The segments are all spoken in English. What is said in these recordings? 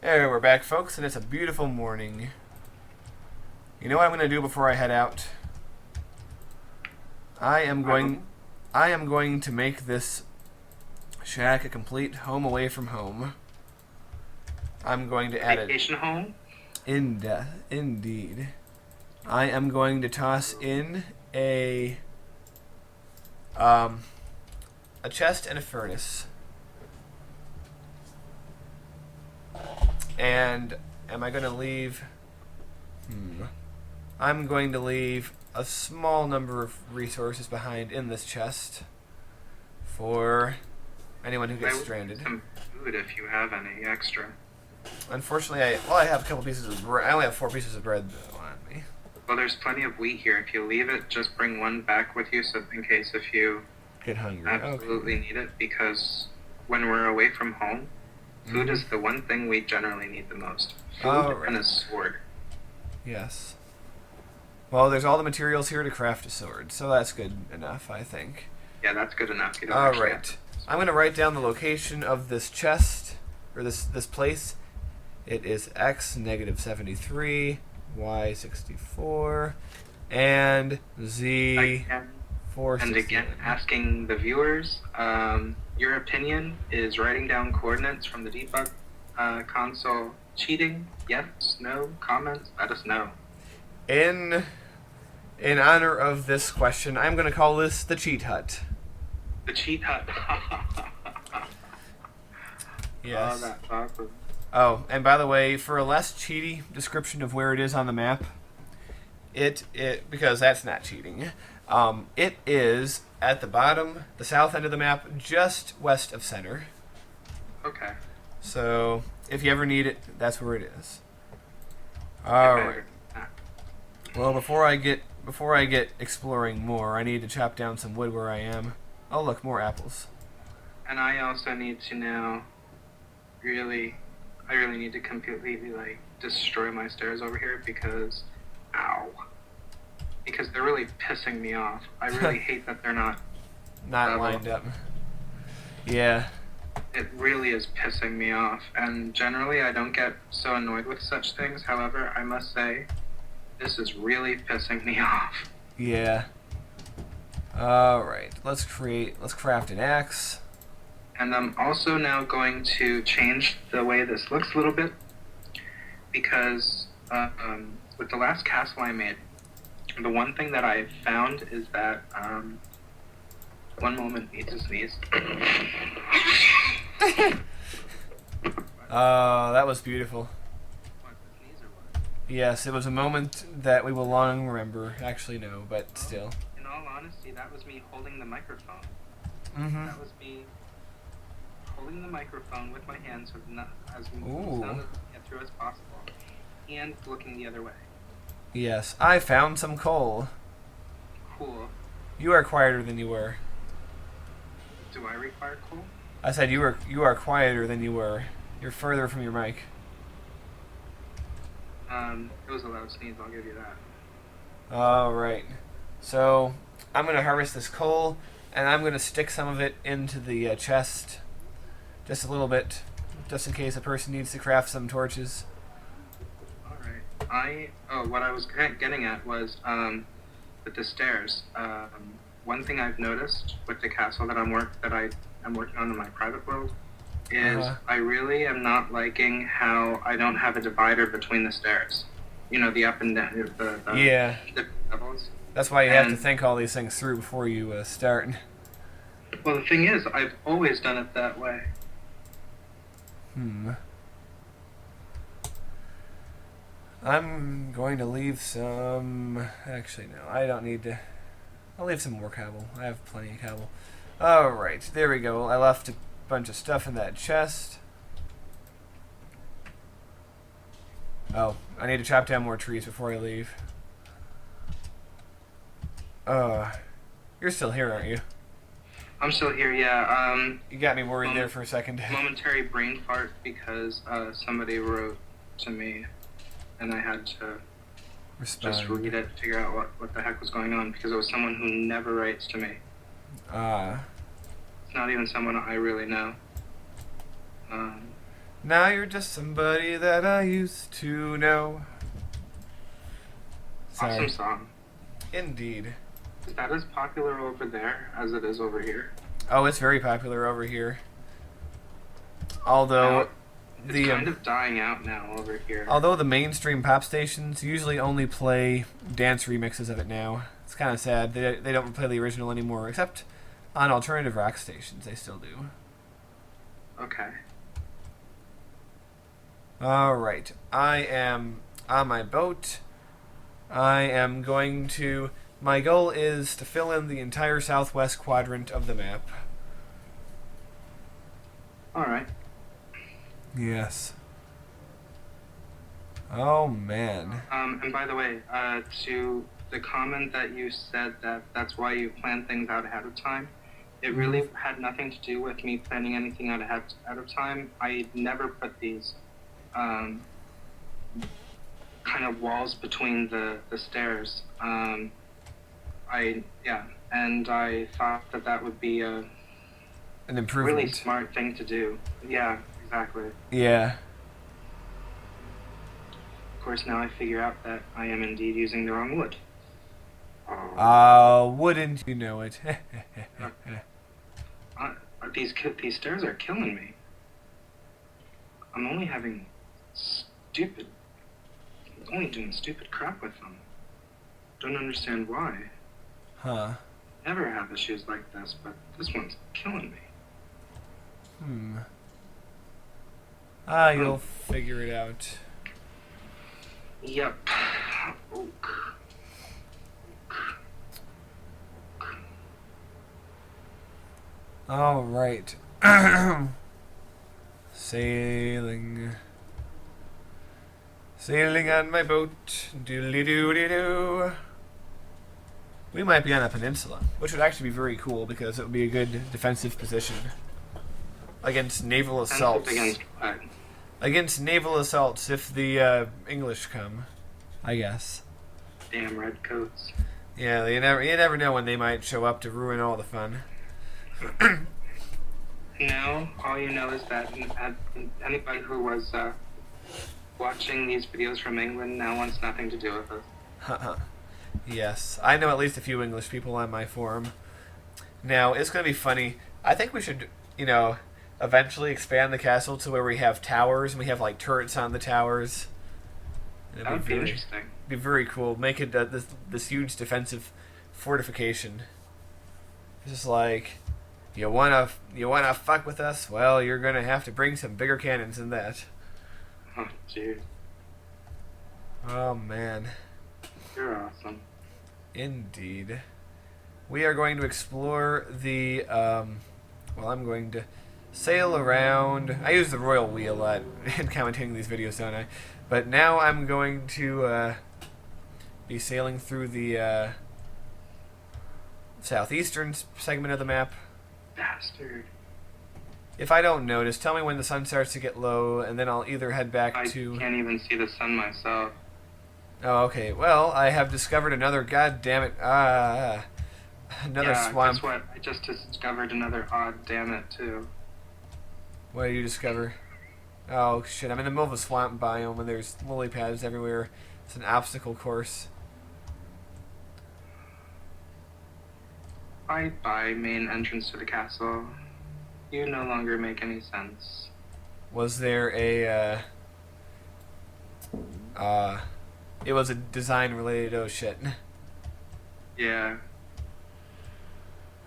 There, we're back, folks, and it's a beautiful morning. You know what I'm going to do before I head out? I am going to make this shack a complete home away from home. I'm going to add it. Vacation home? Indeed. I am going to toss in a chest and a furnace. And am I going to leave... I'm going to leave a small number of resources behind in this chest for anyone who gets stranded. Some food if you have any extra. Unfortunately, I have a couple pieces of bread. I only have 4 pieces of bread though on me. Well, there's plenty of wheat here. If you leave it, just bring one back with you, so in case if you get hungry, absolutely need it. Because when we're away from home, food is the one thing we generally need the most. Food and a sword. Yes. Well, there's all the materials here to craft a sword, so that's good enough, I think. Yeah, that's good enough. You don't Alright. I'm going to write down the location of this chest, or this place. It is X, -73, Y, 64, and Z, 460. And again, asking the viewers, your opinion, is writing down coordinates from the debug console cheating? Yes, no, comments, let us know. In honor of this question, I'm going to call this the cheat hut. The cheat hut. Yes. Oh, that's awesome. Oh, and by the way, for a less cheaty description of where it is on the map, because that's not cheating, it is at the bottom, the south end of the map, just west of center. Okay. So, if you ever need it, that's where it is. Alright. Well, before I get exploring more, I need to chop down some wood where I am. Oh, look, more apples. And I also need to now I really need to completely, destroy my stairs over here because, because they're really pissing me off. I really hate that they're not lined up. Yeah. It really is pissing me off, and generally I don't get so annoyed with such things. However, I must say, this is really pissing me off. Yeah. Alright, let's craft an axe. And I'm also now going to change the way this looks a little bit, because with the last castle I made, the one thing that I found is that, one moment, need to sneeze. That was beautiful. What, the sneeze or what? Yes, it was a moment that we will long remember. Actually, no, but still. In all honesty, that was me holding the microphone. Mm-hmm. That was me holding the microphone with my hands so not as Ooh. sound through as possible, and looking the other way. Yes, I found some coal. Cool. You are quieter than you were. Do I require coal? I said you are quieter than you were. You're further from your mic. It was a loud sneeze, I'll give you that. Alright. So, I'm going to harvest this coal, and I'm going to stick some of it into the chest. Just a little bit, just in case a person needs to craft some torches. Alright. What I was getting at was, with the stairs. One thing I've noticed with the castle that I'm working on in my private world is I really am not liking how I don't have a divider between the stairs. You know, the up and down, the levels. That's why you have to think all these things through before you start. Well, the thing is, I've always done it that way. I'm going to leave some... Actually, no, I don't need to... I'll leave some more cobble. I have plenty of cobble. Alright, there we go. I left a bunch of stuff in that chest. Oh, I need to chop down more trees before I leave. You're still here, aren't you? I'm still here, yeah. You got me worried there for a second. Momentary brain fart because somebody wrote to me and I had to just read it, figure out what the heck was going on, because it was someone who never writes to me. It's not even someone I really know. Now you're just somebody that I used to know. Sorry. Awesome song. Indeed. Is that as popular over there as it is over here? Oh, it's very popular over here. Although it's kind of dying out now over here. Although the mainstream pop stations usually only play dance remixes of it now. It's kind of sad. They don't play the original anymore, except on alternative rock stations they still do. Okay. Alright. I am on my boat. I am going to... My goal is to fill in the entire southwest quadrant of the map. Alright. Yes. Oh, man. And by the way, to the comment that you said that that's why you plan things out ahead of time, it really had nothing to do with me planning anything out ahead of time. I never put these kind of walls between the stairs. And I thought that would be an improvement. Really smart thing to do. Yeah, exactly. Yeah. Of course, now I figure out that I am indeed using the wrong wood. Wouldn't you know it? These stairs are killing me. I'm only doing stupid crap with them. Don't understand why. Huh. Never have issues like this, but this one's killing me. You'll figure it out. Yep. Oak. All right. Sailing on my boat. Doodly-doo-dee-doo. We might be on a peninsula, which would actually be very cool because it would be a good defensive position against naval assaults. Against naval assaults if the English come, I guess. Damn redcoats. Yeah, you never know when they might show up to ruin all the fun. No, all you know is that anybody who was watching these videos from England now wants nothing to do with us. Yes, I know at least a few English people on my forum. Now, it's going to be funny. I think we should, eventually expand the castle to where we have towers and we have, like, turrets on the towers. That would be interesting. Be very cool. Make it this huge defensive fortification. It's just like, you wanna fuck with us? Well, you're gonna have to bring some bigger cannons than that. Oh, dude. Oh, man. You're awesome. Indeed. We are going to explore the, I'm going to sail around. I use the royal wheel a lot in commentating these videos, don't I? But now I'm going to, be sailing through the, southeastern segment of the map. Bastard. If I don't notice, tell me when the sun starts to get low, and then I'll either head back to... I can't even see the sun myself. Oh, okay. Well, I have discovered another... God damn it. Another swamp. Guess what? I just discovered another odd damn it, too. What did you discover? Oh, shit. I'm in the middle of a swamp biome, and there's lily pads everywhere. It's an obstacle course. Bye, main entrance to the castle. You no longer make any sense. Was there a, it was a design-related oh shit. Yeah.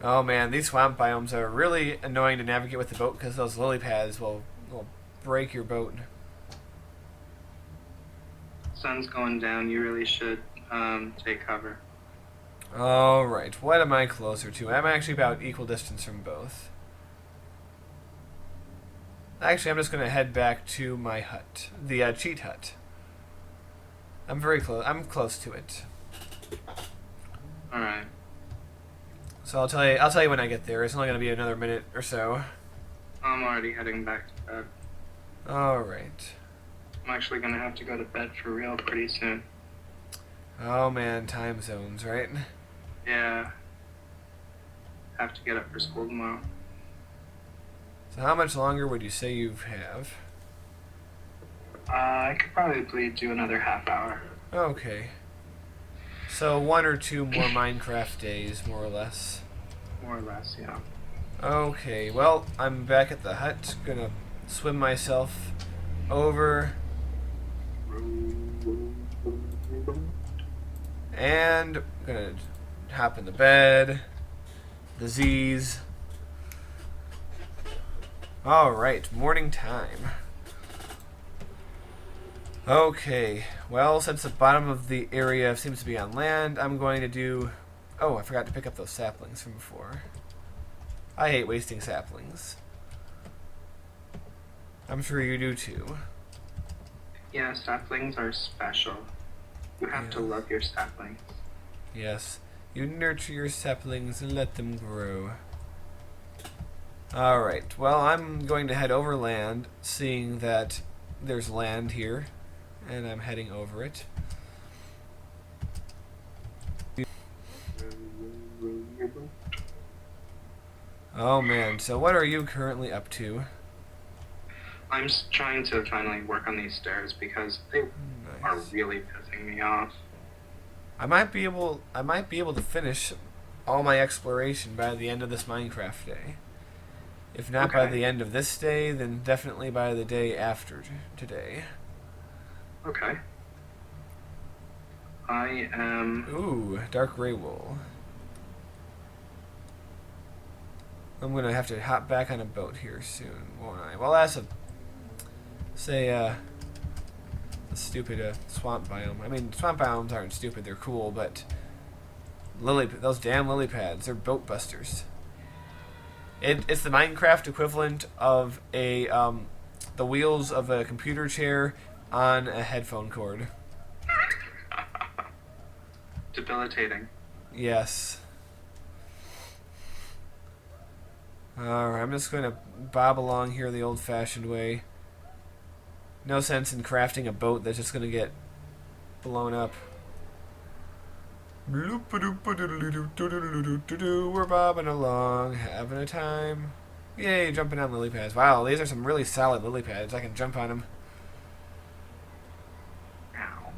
Oh man, these swamp biomes are really annoying to navigate with the boat because those lily pads will break your boat. Sun's going down, you really should, take cover. Alright, what am I closer to? I'm actually about equal distance from both. Actually, I'm just going to head back to my hut. The cheat hut. I'm very close. I'm close to it. Alright. So I'll tell you when I get there. It's only going to be another minute or so. I'm already heading back to bed. Alright. I'm actually going to have to go to bed for real pretty soon. Oh man, time zones, right? Yeah. Have to get up for school tomorrow. So how much longer would you say you have? I could probably do another half hour. Okay. So 1 or 2 more Minecraft days, more or less. More or less, yeah. Okay, well, I'm back at the hut. Gonna swim myself over. And gonna hop in the bed. The Z's. Alright, morning time. Okay, well, since the bottom of the area seems to be on land, I'm going to do... Oh, I forgot to pick up those saplings from before. I hate wasting saplings. I'm sure you do too. Yeah, saplings are special. You have to love your saplings. Yes, you nurture your saplings and let them grow. Alright, well, I'm going to head overland, seeing that there's land here, and I'm heading over it. Oh man, so what are you currently up to? I'm trying to finally work on these stairs because they are really pissing me off. I might be able to finish all my exploration by the end of this Minecraft day. If not by the end of this day, then definitely by the day after today. Okay. I am... Ooh, dark gray wool. I'm going to have to hop back on a boat here soon, won't I? Well, that's a stupid swamp biome. I mean, swamp biomes aren't stupid, they're cool, but those damn lily pads, they're boat busters. It's the Minecraft equivalent of the wheels of a computer chair on a headphone cord. Debilitating. Yes. Alright, I'm just going to bob along here the old-fashioned way. No sense in crafting a boat that's just going to get blown up. We're bobbing along, having a time. Yay, jumping on lily pads. Wow, these are some really solid lily pads. I can jump on them. Ow.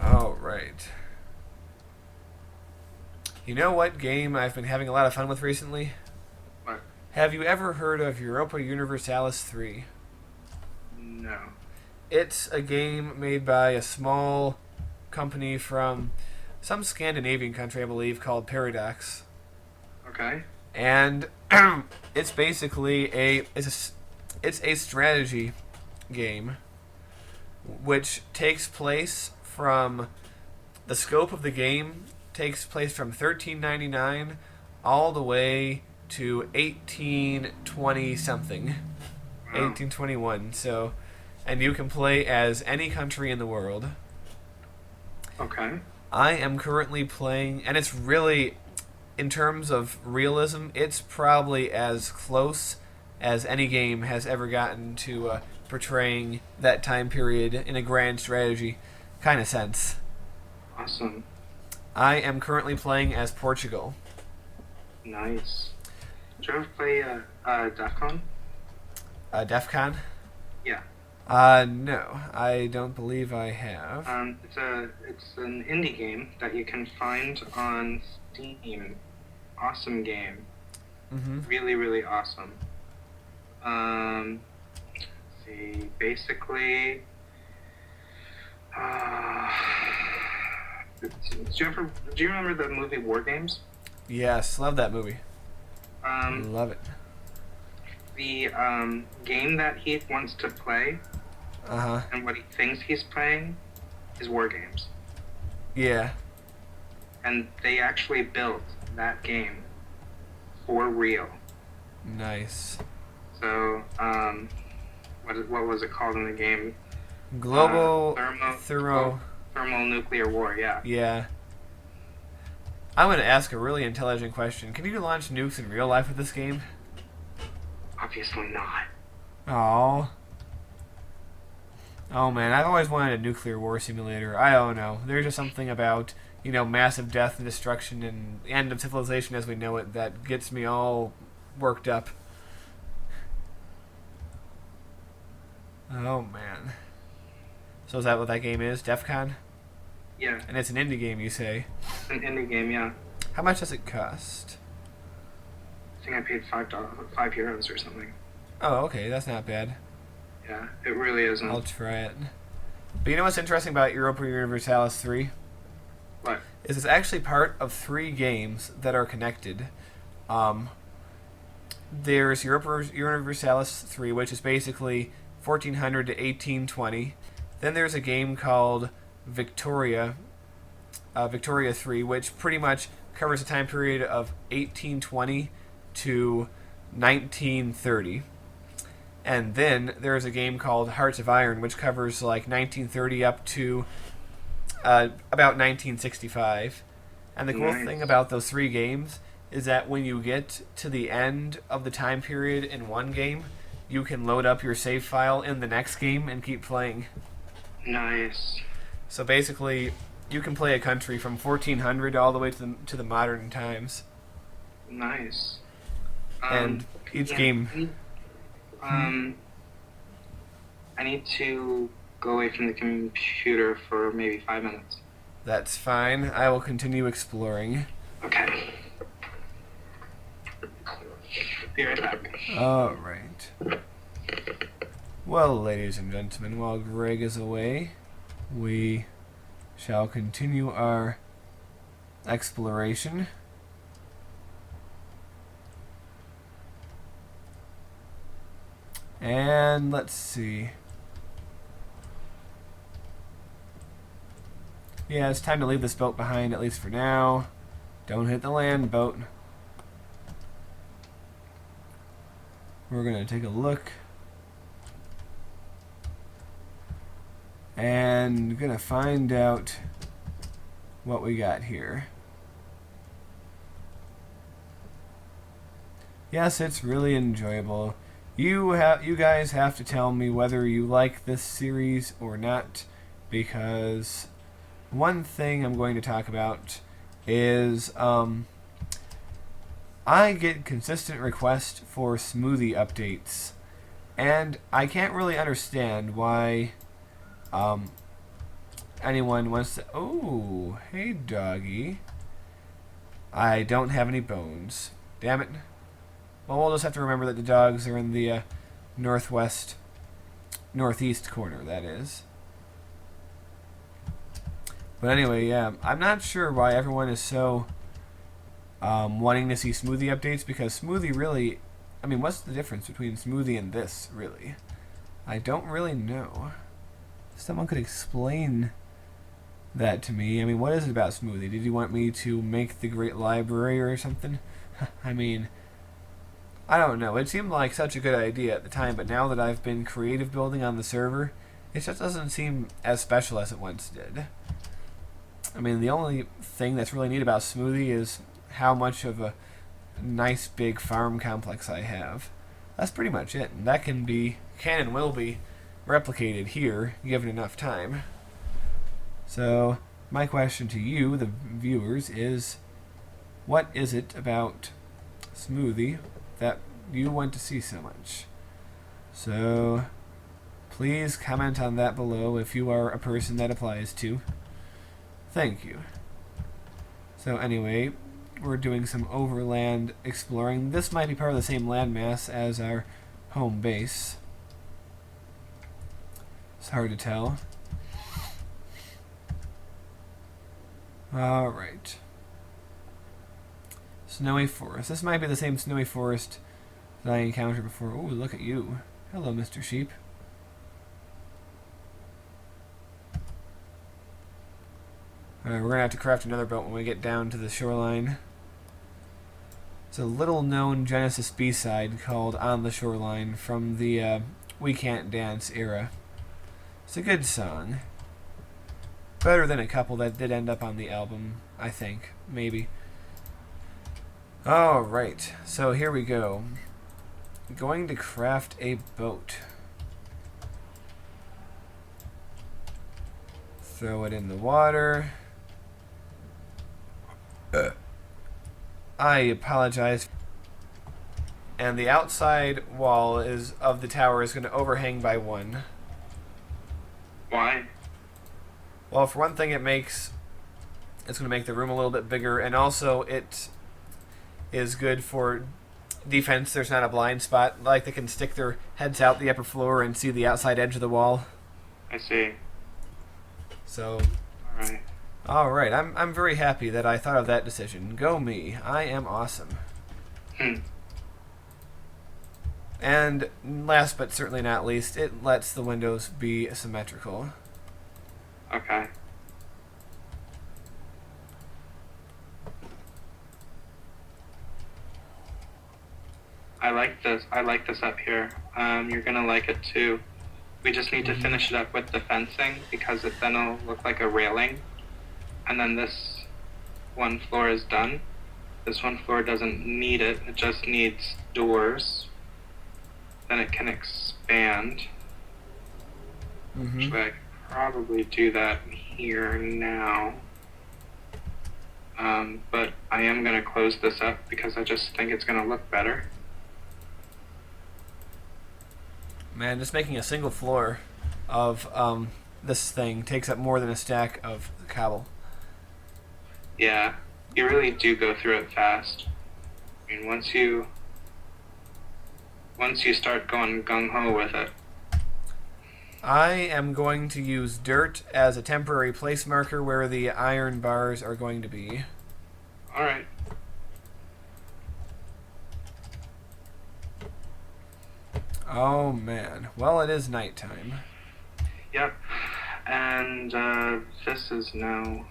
Alright. You know what game I've been having a lot of fun with recently? What? Have you ever heard of Europa Universalis 3? No. It's a game made by a small company from some Scandinavian country, I believe, called Paradox. Okay. And it's basically it's a strategy game which takes place from the scope of the game takes place from 1399 all the way to 1820 something. Wow. 1821. So, and you can play as any country in the world. Okay. I am currently playing, and it's really, in terms of realism, it's probably as close as any game has ever gotten to portraying that time period in a grand strategy kind of sense. Awesome. I am currently playing as Portugal. Nice. Did you ever play DEF CON? DEF CON? Yeah. No, I don't believe I have. It's an indie game that you can find on Steam. Awesome game. Mm-hmm. Really, really awesome. Let's see, basically, do you remember the movie War Games? Yes, love that movie. Love it. The game that Heath wants to play, and what he thinks he's playing, is War Games. Yeah. And they actually built that game for real. Nice. So, what was it called in the game? Global thermonuclear war, yeah. Yeah. I'm going to ask a really intelligent question. Can you launch nukes in real life with this game? Obviously not. Oh. Oh man, I've always wanted a nuclear war simulator. I don't know. There's just something about, massive death and destruction and the end of civilization as we know it that gets me all worked up. Oh, man. So is that what that game is? DEF CON? Yeah, And it's an indie game, you say? it's an indie game. Yeah, How much does it cost? I think I paid €5 or something. Oh, okay. That's not bad. Yeah, it really isn't. I'll try it. But you know what's interesting about Europa Universalis 3? What? Is it's actually part of 3 games that are connected. There's Europa Universalis 3, which is basically 1400 to 1820. Then there's a game called Victoria 3, which pretty much covers a time period of 1820 to 1930. And then there's a game called Hearts of Iron, which covers like 1930 up to about 1965. And the cool thing about those 3 games is that when you get to the end of the time period in one game, you can load up your save file in the next game and keep playing. Nice. So basically, you can play a country from 1400 all the way to the modern times. Nice. And each game... I need to go away from the computer for maybe 5 minutes. That's fine. I will continue exploring. Okay. Be right back. Alright. Well, ladies and gentlemen, while Greg is away, we shall continue our exploration. And let's see. Yeah, it's time to leave this boat behind, at least for now. Don't hit the land, boat. We're going to take a look. And going to find out what we got here. Yes, it's really enjoyable. You guys have to tell me whether you like this series or not, because one thing I'm going to talk about is I get consistent requests for smoothie updates, and I can't really understand why anyone wants to... Oh, hey doggy. I don't have any bones. Damn it. Well, we'll just have to remember that the dogs are in the northeast corner, that is. But anyway, yeah, I'm not sure why everyone is so wanting to see smoothie updates, because smoothie really... I mean, what's the difference between smoothie and this, really? I don't really know. Someone could explain that to me. I mean, what is it about smoothie? Did you want me to make the great library or something? I mean... I don't know. It seemed like such a good idea at the time, but now that I've been creative building on the server, it just doesn't seem as special as it once did. I mean, the only thing that's really neat about Smoothie is how much of a nice big farm complex I have. That's pretty much it, and that can and will be replicated here, given enough time. So, my question to you, the viewers, is what is it about Smoothie that you want to see so much? So please comment on that below if you are a person that applies to. Thank you. So anyway, we're doing some overland exploring. This might be part of the same landmass as our home base. It's hard to tell. Alright. Snowy forest. This might be the same snowy forest that I encountered before. Ooh, look at you. Hello, Mr. Sheep. Alright, we're going to have to craft another boat when we get down to the shoreline. It's a little known Genesis B-side called On the Shoreline from the We Can't Dance era. It's a good song. Better than a couple that did end up on the album, I think. Maybe. Alright, so here we go. Going to craft a boat. Throw it in the water. I apologize. And the outside wall of the tower is going to overhang by 1. Why? Well, for one thing, it's going to make the room a little bit bigger, and also it is good for defense. There's not a blind spot. Like, they can stick their heads out the upper floor and see the outside edge of the wall. I see. So, Alright. alright, I'm very happy that I thought of that decision. Go me. I am awesome. And last but certainly not least, it lets the windows be symmetrical. Okay. I like this up here. You're gonna like it too. We just need to finish it up with the fencing because then it'll look like a railing. And then this one floor is done. This one floor doesn't need it. It just needs doors. Then it can expand. Actually, I could probably do that here now. But I am going to close this up because I just think it's going to look better. Man, just making a single floor of this thing takes up more than a stack of cobble. Yeah, you really do go through it fast. I mean, once you start going gung-ho with it. I am going to use dirt as a temporary place marker where the iron bars are going to be. Alright. Oh man. Well, it is nighttime. Yep. And this is now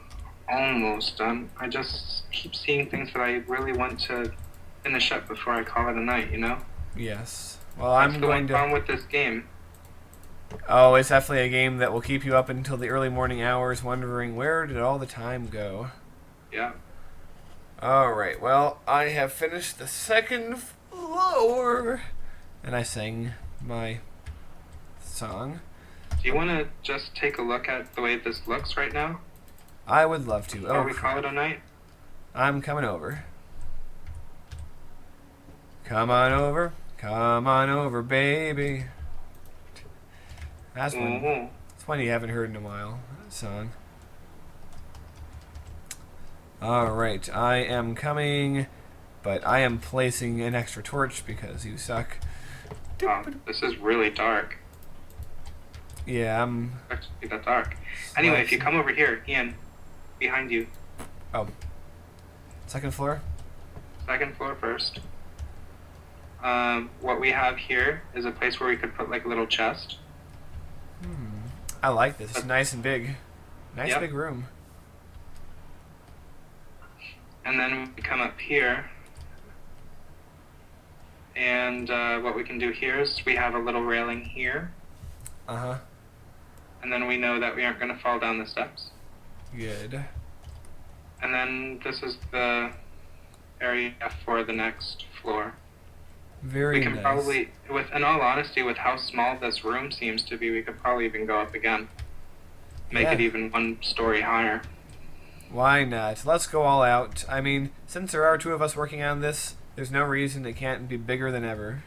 almost done. I just keep seeing things that I really want to finish up before I call it a night, you know? Yes. Well, That's I'm the going one to... problem with this game. Oh, it's definitely a game that will keep you up until the early morning hours wondering where did all the time go. Yeah. Alright, well, I have finished the second floor. And I sang my song. Do you want to just take a look at the way this looks right now? I would love to. Before we call it a night? I'm coming over. Come on over. Come on over, baby. That's one you haven't heard in a while. That song. Alright, I am coming, but I am placing an extra torch because you suck. Wow, this is really dark. Yeah, I'm... It's actually that dark. Anyway, if you come over here, Ian, behind you. Oh. Second floor? Second floor first. What we have here is a place where we could put like a little chest. I like this. It's nice and big. Nice big room. And then we come up here. And what we can do here is we have a little railing here. Uh-huh. And then we know that we aren't going to fall down the steps. Good. And then this is the area for the next floor. Very we can nice. probably, in all honesty, with how small this room seems to be, we could probably even go up again. Make it even one story higher. Why not? Let's go all out. I mean, since there are two of us working on this, there's no reason it can't be bigger than ever.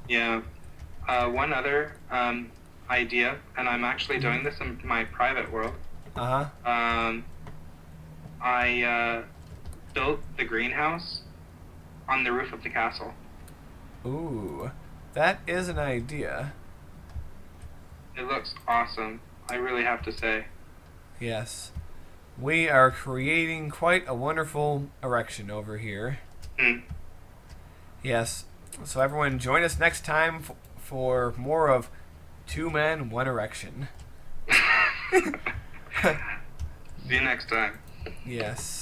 Yeah. One other idea, and I'm actually doing this in my private world. Uh-huh. I built the greenhouse on the roof of the castle. Ooh, that is an idea. It looks awesome, I really have to say. Yes. We are creating quite a wonderful erection over here. Yes. So everyone join us next time for more of Two Men, One Erection. See you next time. Yes.